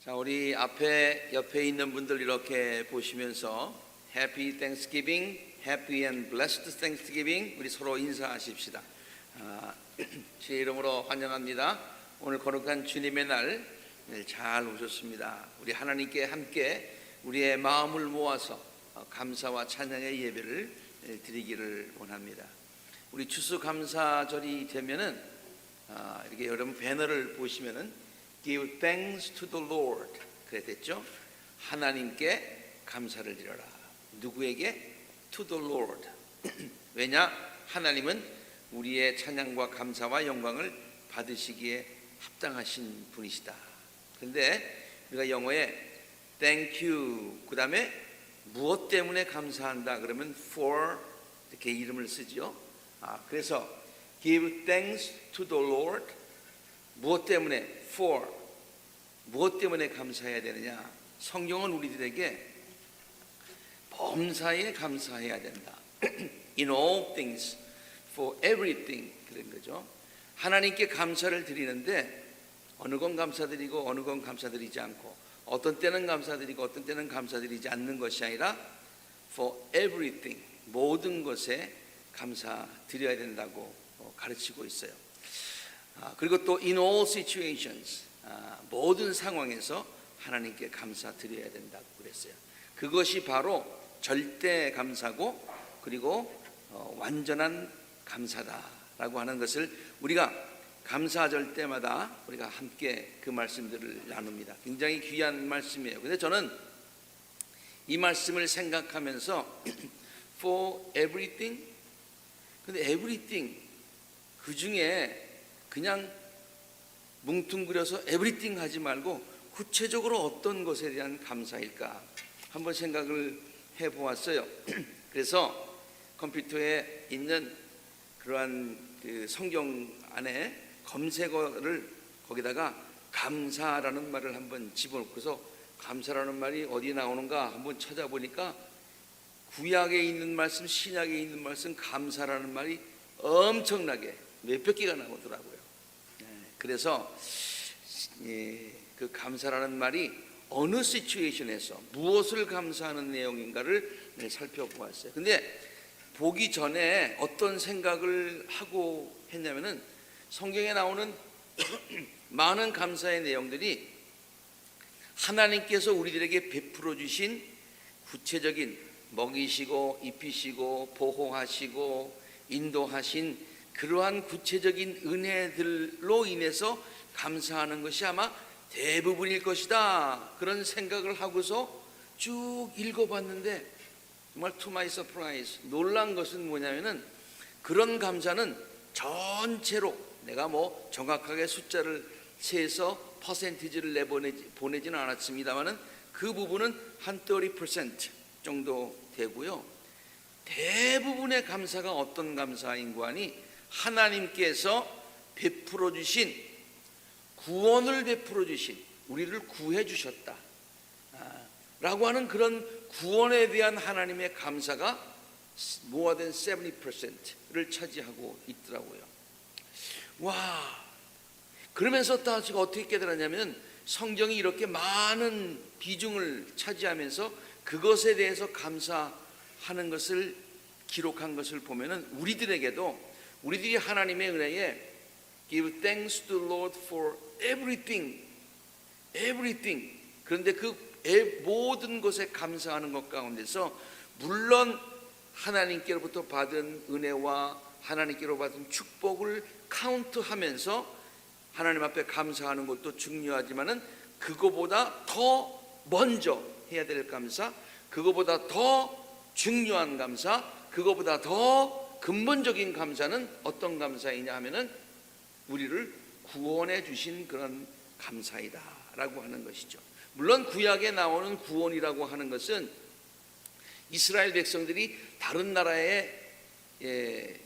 자, 우리 옆에 있는 분들 이렇게 보시면서 Happy Thanksgiving, Happy and Blessed Thanksgiving 우리 서로 인사하십시다. 주의 이름으로 환영합니다. 오늘 거룩한 주님의 날 잘 오셨습니다. 우리 하나님께 함께 우리의 마음을 모아서 감사와 찬양의 예배를 드리기를 원합니다. 우리 추수감사절이 되면은 이렇게 여러분 배너를 보시면은 Give thanks to the Lord 그랬죠. 하나님께 감사를 드려라. 누구에게? To the Lord. 왜냐? 하나님은 우리의 찬양과 감사와 영광을 받으시기에 합당하신 분이시다. 그런데 우리가 영어에 thank you 그 다음에 무엇 때문에 감사한다 그러면 for 이렇게 이름을 쓰죠. 그래서 give thanks to the Lord 무엇 때문에? For 무엇 때문에 감사해야 되느냐? 성경은 우리들에게 범사에 감사해야 된다. In all things, for everything 그런 거죠. 하나님께 감사를 드리는데 어느 건 감사드리고 어느 건 감사드리지 않고 어떤 때는 감사드리고 어떤 때는 감사드리지 않는 것이 아니라 for everything 모든 것에 감사드려야 된다고 가르치고 있어요. 그리고 또 in all situations 모든 상황에서 하나님께 감사드려야 된다고 그랬어요. 그것이 바로 절대 감사고 그리고 완전한 감사다라고 하는 것을 우리가 감사절 때마다 우리가 함께 그 말씀들을 나눕니다. 굉장히 귀한 말씀이에요. 근데 저는 이 말씀을 생각하면서 for everything 근데 everything 그 중에 그냥 뭉뚱그려서 에브리띵 하지 말고 구체적으로 어떤 것에 대한 감사일까 한번 생각을 해보았어요. 그래서 컴퓨터에 있는 그러한 그 성경 안에 검색어를 거기다가 감사라는 말을 한번 집어넣고서 감사라는 말이 어디 나오는가 한번 찾아보니까 구약에 있는 말씀, 신약에 있는 말씀 감사라는 말이 엄청나게 몇백 개가 나오더라고요. 그래서 그 감사라는 말이 어느 시츄에이션에서 무엇을 감사하는 내용인가를 살펴보았어요. 근데 보기 전에 어떤 생각을 하고 했냐면은 성경에 나오는 많은 감사의 내용들이 하나님께서 우리들에게 베풀어 주신 구체적인 먹이시고 입히시고 보호하시고 인도하신 그러한 구체적인 은혜들로 인해서 감사하는 것이 아마 대부분일 것이다 그런 생각을 하고서 쭉 읽어봤는데 정말 to my surprise 놀란 것은 뭐냐면은 그런 감사는 전체로 내가 뭐 정확하게 숫자를 세서 퍼센티지를 보내지는 않았습니다만은 그 부분은 한 30% 정도 되고요. 대부분의 감사가 어떤 감사인고 하니 하나님께서 베풀어 주신 구원을 베풀어 주신 우리를 구해 주셨다 라고 하는 그런 구원에 대한 하나님의 감사가 more than 70%를 차지하고 있더라고요. 와, 그러면서 또 제가 어떻게 깨달았냐면 성경이 이렇게 많은 비중을 차지하면서 그것에 대해서 감사하는 것을 기록한 것을 보면은 우리들이 하나님의 은혜에 give thanks to the Lord for everything 그런데 그 모든 것에 감사하는 것 가운데서 물론 하나님께로부터 받은 은혜와 하나님께로 받은 축복을 카운트하면서 하나님 앞에 감사하는 것도 중요하지만은 그거보다 더 먼저 해야 될 감사, 그거보다 더 중요한 감사, 그거보다 더 근본적인 감사는 어떤 감사이냐 하면은 우리를 구원해 주신 그런 감사이다 라고 하는 것이죠. 물론 구약에 나오는 구원이라고 하는 것은 이스라엘 백성들이 다른 나라에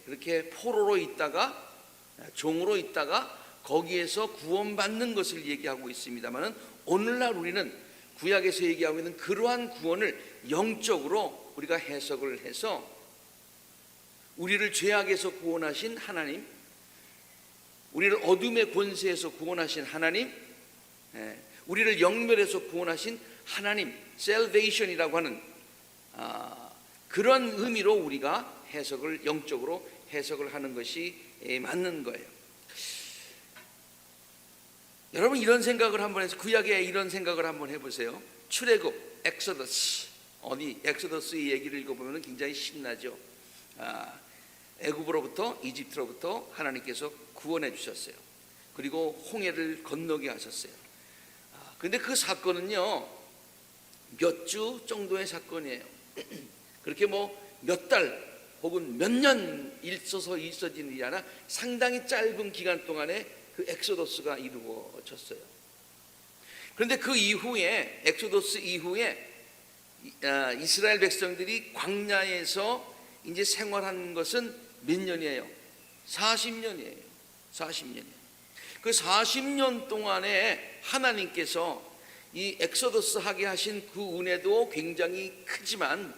그렇게 포로로 있다가 종으로 있다가 거기에서 구원받는 것을 얘기하고 있습니다만은 오늘날 우리는 구약에서 얘기하고 있는 그러한 구원을 영적으로 우리가 해석을 해서 우리를 죄악에서 구원하신 하나님, 우리를 어둠의 권세에서 구원하신 하나님, 우리를 영멸에서 구원하신 하나님, salvation이라고 하는 그런 의미로 우리가 영적으로 해석을 하는 것이 맞는 거예요. 여러분 이런 생각을 한번 해서 구약에 이런 생각을 한번 해보세요. 출애굽, 엑소더스, 엑소더스의 얘기를 읽어보면 굉장히 신나죠. 애굽으로부터, 이집트로부터 하나님께서 구원해 주셨어요. 그리고 홍해를 건너게 하셨어요. 근데 그 사건은요 몇 주 정도의 사건이에요. 그렇게 몇 달 혹은 몇 년 있어지는 일이 아니라 상당히 짧은 기간 동안에 그 엑소더스가 이루어졌어요. 그런데 그 이후에, 엑소더스 이후에 이스라엘 백성들이 광야에서 이제 생활한 것은 몇 년이에요? 40년이에요. 40년이에요. 그 40년 동안에 하나님께서 이 엑소더스 하게 하신 그 은혜도 굉장히 크지만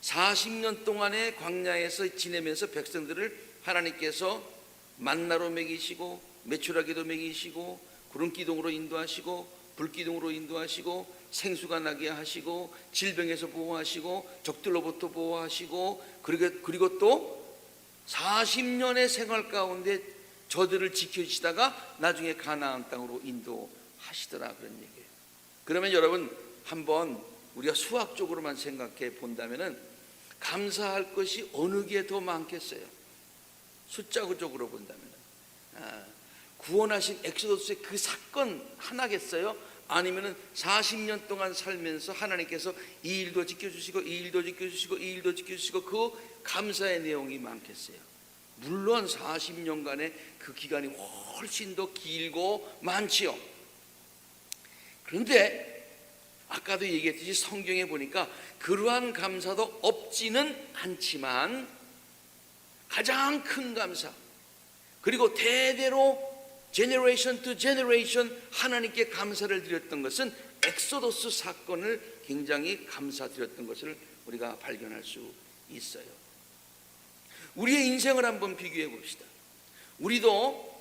40년 동안에 광야에서 지내면서 백성들을 하나님께서 만나로 먹이시고 메추라기도 먹이시고 구름기둥으로 인도하시고 불기둥으로 인도하시고 생수가 나게 하시고 질병에서 보호하시고 적들로부터 보호하시고 그리고 또 40년의 생활 가운데 저들을 지켜주시다가 나중에 가나안 땅으로 인도하시더라 그런 얘기예요. 그러면 여러분 한번 우리가 수학적으로만 생각해 본다면은 감사할 것이 어느 게 더 많겠어요? 숫자적으로 본다면 구원하신 엑소더스의 그 사건 하나겠어요? 아니면은 40년 동안 살면서 하나님께서 이 일도 지켜주시고 이 일도 지켜주시고 이 일도 지켜주시고 그 감사의 내용이 많겠어요? 물론 40년간의 그 기간이 훨씬 더 길고 많지요. 그런데 아까도 얘기했듯이 성경에 보니까 그러한 감사도 없지는 않지만 가장 큰 감사, 그리고 대대로 제너레이션 투 제너레이션 하나님께 감사를 드렸던 것은 엑소더스 사건을 굉장히 감사드렸던 것을 우리가 발견할 수 있어요. 우리의 인생을 한번 비교해 봅시다. 우리도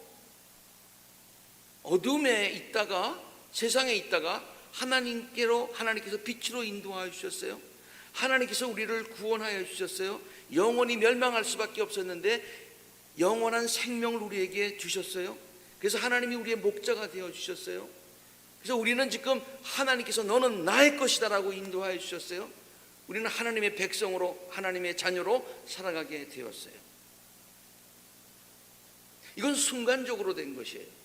어둠에 있다가, 세상에 있다가 하나님께서 빛으로 인도하여 주셨어요. 하나님께서 우리를 구원하여 주셨어요. 영원히 멸망할 수밖에 없었는데 영원한 생명을 우리에게 주셨어요. 그래서 하나님이 우리의 목자가 되어 주셨어요. 그래서 우리는 지금 하나님께서 너는 나의 것이다 라고 인도하여 주셨어요. 우리는 하나님의 백성으로, 하나님의 자녀로 살아가게 되었어요. 이건 순간적으로 된 것이에요.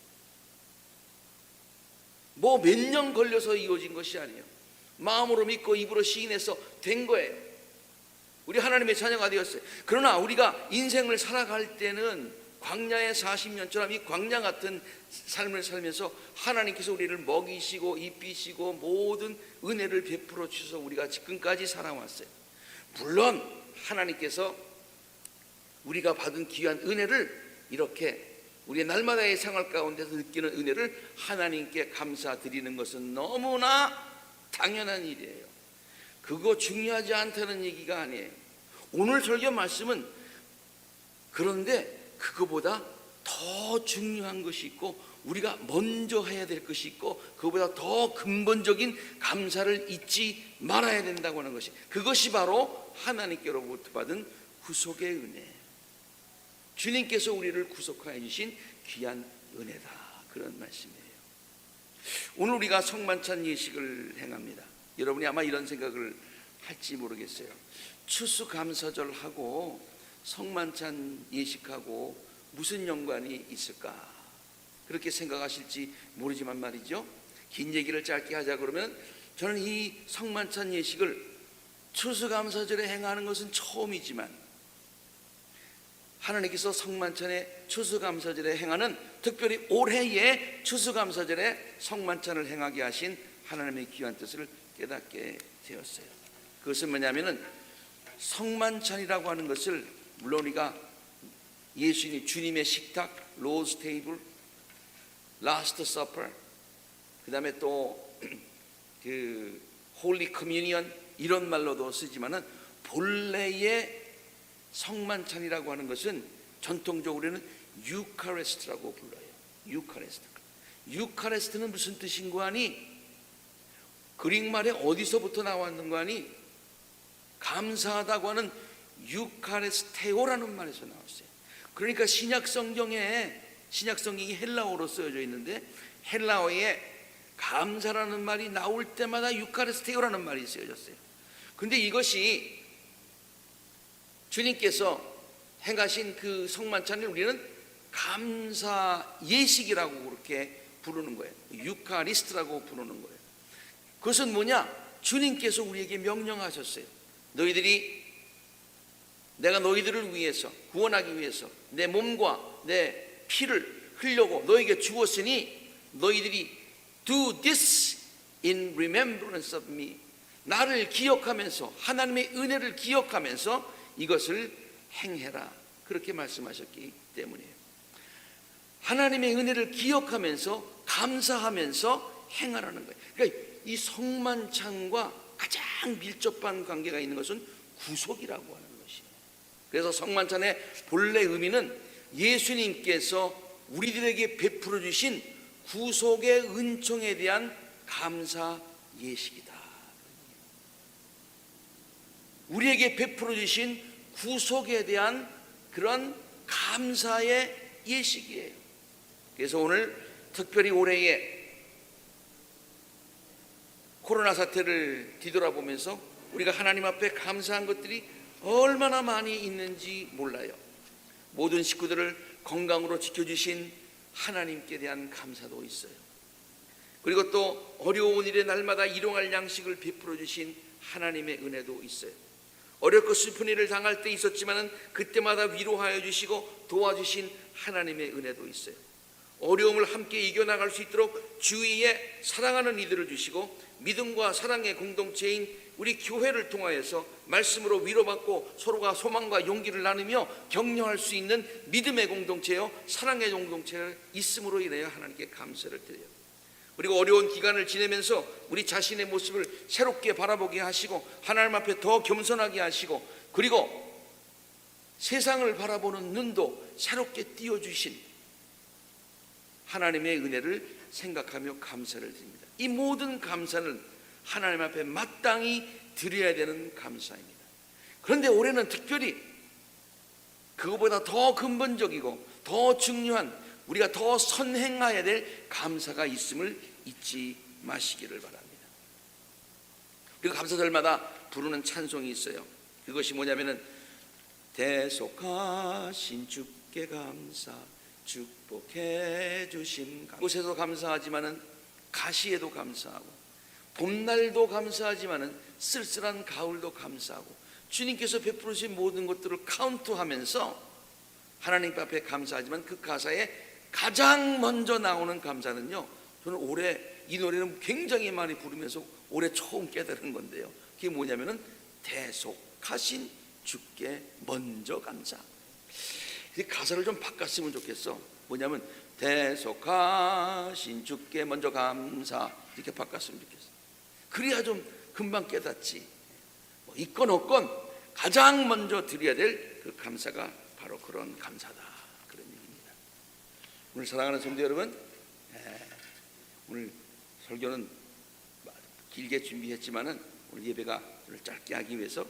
몇 년 걸려서 이루어진 것이 아니에요. 마음으로 믿고 입으로 시인해서 된 거예요. 우리 하나님의 자녀가 되었어요. 그러나 우리가 인생을 살아갈 때는 광야의 40년처럼 이 광야 같은 삶을 살면서 하나님께서 우리를 먹이시고 입히시고 모든 은혜를 베풀어 주셔서 우리가 지금까지 살아왔어요. 물론 하나님께서 우리가 받은 귀한 은혜를 이렇게 우리의 날마다의 생활 가운데서 느끼는 은혜를 하나님께 감사드리는 것은 너무나 당연한 일이에요. 그거 중요하지 않다는 얘기가 아니에요. 오늘 설교 말씀은 그런데 그거보다 더 중요한 것이 있고 우리가 먼저 해야 될 것이 있고 그거보다 더 근본적인 감사를 잊지 말아야 된다고 하는 것이, 그것이 바로 하나님께로부터 받은 구속의 은혜, 주님께서 우리를 구속하여 주신 귀한 은혜다, 그런 말씀이에요. 오늘 우리가 성만찬 예식을 행합니다. 여러분이 아마 이런 생각을 할지 모르겠어요. 추수감사절하고 성만찬 예식하고 무슨 연관이 있을까, 그렇게 생각하실지 모르지만 말이죠, 긴 얘기를 짧게 하자 그러면 저는 이 성만찬 예식을 추수감사절에 행하는 것은 처음이지만 하나님께서 성만찬의 추수감사절에 행하는, 특별히 올해의 추수감사절에 성만찬을 행하게 하신 하나님의 귀한 뜻을 깨닫게 되었어요. 그것은 뭐냐면은 성만찬이라고 하는 것을 물론 우리가 예수님 주님의 식탁, 로즈 테이블, 라스트 서퍼, 그 다음에 또 그 홀리 커뮤니언 이런 말로도 쓰지만은 본래의 성만찬이라고 하는 것은 전통적으로는 유카리스트라고 불러요. 유카리스트. 유카리스트는 무슨 뜻인 거 아니? 그릭말에 어디서부터 나왔는 거 아니? 감사하다고 하는 유카리스테오라는 말에서 나왔어요. 그러니까 신약 성경이 헬라어로 쓰여져 있는데 헬라어에 감사라는 말이 나올 때마다 유카리스테오라는 말이 쓰여졌어요. 근데 이것이 주님께서 행하신 그 성만찬을 우리는 감사 예식이라고 그렇게 부르는 거예요. 유카리스트라고 부르는 거예요. 그것은 뭐냐? 주님께서 우리에게 명령하셨어요. 내가 너희들을 위해서 구원하기 위해서 내 몸과 내 피를 흘려고 너에게 주었으니 너희들이 do this in remembrance of me. 나를 기억하면서 하나님의 은혜를 기억하면서 이것을 행해라. 그렇게 말씀하셨기 때문이에요. 하나님의 은혜를 기억하면서 감사하면서 행하라는 거예요. 그러니까 이 성만찬과 가장 밀접한 관계가 있는 것은 구속이라고 하는 것이에요. 그래서 성만찬의 본래 의미는 예수님께서 우리들에게 베풀어 주신 구속의 은총에 대한 감사 예식이다. 우리에게 베풀어 주신 구속에 대한 그런 감사의 예식이에요. 그래서 오늘 특별히 올해에 코로나 사태를 뒤돌아보면서 우리가 하나님 앞에 감사한 것들이 얼마나 많이 있는지 몰라요. 모든 식구들을 건강으로 지켜주신 하나님께 대한 감사도 있어요. 그리고 또 어려운 일에 날마다 일용할 양식을 베풀어 주신 하나님의 은혜도 있어요. 어렵고 슬픈 일을 당할 때 있었지만은 그때마다 위로하여 주시고 도와주신 하나님의 은혜도 있어요. 어려움을 함께 이겨나갈 수 있도록 주위에 사랑하는 이들을 주시고 믿음과 사랑의 공동체인 우리 교회를 통하여서 말씀으로 위로받고 서로가 소망과 용기를 나누며 격려할 수 있는 믿음의 공동체요 사랑의 공동체가 있음으로 인하여 하나님께 감사를 드려요. 그리고 어려운 기간을 지내면서 우리 자신의 모습을 새롭게 바라보게 하시고 하나님 앞에 더 겸손하게 하시고 그리고 세상을 바라보는 눈도 새롭게 띄워주신 하나님의 은혜를 생각하며 감사를 드립니다. 이 모든 감사는 하나님 앞에 마땅히 드려야 되는 감사입니다. 그런데 올해는 특별히 그것보다 더 근본적이고 더 중요한 우리가 더 선행해야 될 감사가 있음을 잊지 마시기를 바랍니다. 그리고 감사절마다 부르는 찬송이 있어요. 그것이 뭐냐면은 대속하신 주께 감사 축복해 주신 곳에도 감사하지만은 가시에도 감사하고 봄날도 감사하지만은 쓸쓸한 가을도 감사하고 주님께서 베푸르신 모든 것들을 카운트하면서 하나님 앞에 감사하지만 그 가사에 가장 먼저 나오는 감사는요, 저는 올해 이 노래는 굉장히 많이 부르면서 올해 처음 깨달은 건데요, 그게 뭐냐면은 대속하신 주께 먼저 감사. 가사를 좀 바꿨으면 좋겠어. 뭐냐면 대속하신 주께 먼저 감사, 이렇게 바꿨으면 좋겠어. 그래야 좀 금방 깨닫지. 뭐 있건 없건 가장 먼저 드려야 될 그 감사가 바로 그런 감사다, 그런 얘기입니다. 오늘 사랑하는 성도 여러분, 오늘 설교는 길게 준비했지만은 오늘 예배가 오늘 짧게 하기 위해서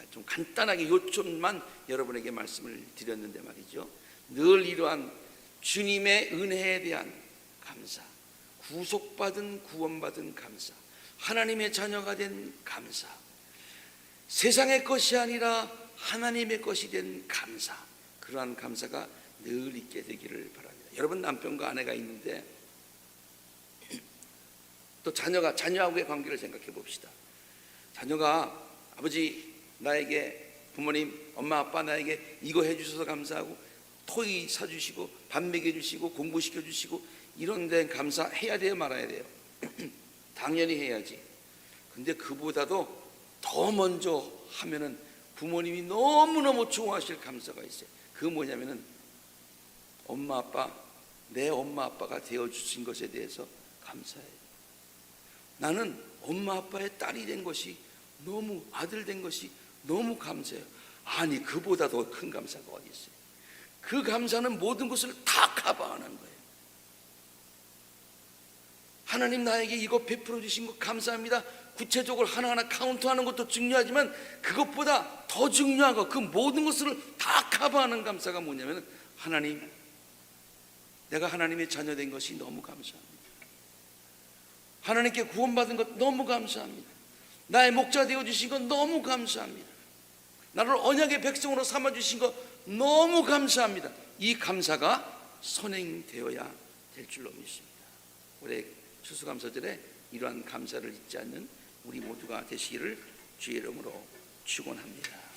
좀 간단하게 요점만 여러분에게 말씀을 드렸는데 말이죠. 늘 이러한 주님의 은혜에 대한 감사, 구속받은 구원받은 감사, 하나님의 자녀가 된 감사, 세상의 것이 아니라 하나님의 것이 된 감사, 그러한 감사가 늘 있게 되기를 바랍니다. 여러분 남편과 아내가 있는데 또 자녀하고의 관계를 생각해 봅시다. 자녀가 아버지 나에게, 부모님 엄마 아빠 나에게 이거 해주셔서 감사하고 토이 사주시고 밥 먹여주시고 공부시켜주시고 이런 데 감사해야 돼요, 말아야 돼요? 당연히 해야지. 근데 그보다도 더 먼저 하면은 부모님이 너무너무 좋아하실 감사가 있어요. 그거 뭐냐면은 내 엄마 아빠가 되어주신 것에 대해서 감사해요. 나는 엄마 아빠의 딸이 된 것이 너무, 아들 된 것이 너무 감사해요. 아니 그보다 더 큰 감사가 어디 있어요? 그 감사는 모든 것을 다 커버하는 거예요. 하나님 나에게 이거 베풀어 주신 거 감사합니다. 구체적으로 하나하나 카운트하는 것도 중요하지만 그것보다 더 중요한 거, 그 모든 것을 다 커버하는 감사가 뭐냐면, 하나님, 내가 하나님의 자녀된 것이 너무 감사합니다. 하나님께 구원받은 것 너무 감사합니다. 나의 목자 되어 주신 것 너무 감사합니다. 나를 언약의 백성으로 삼아 주신 것 너무 감사합니다. 이 감사가 선행되어야 될 줄로 믿습니다. 올해 추수감사절에 이러한 감사를 잊지 않는 우리 모두가 되시기를 주의 이름으로 축원합니다.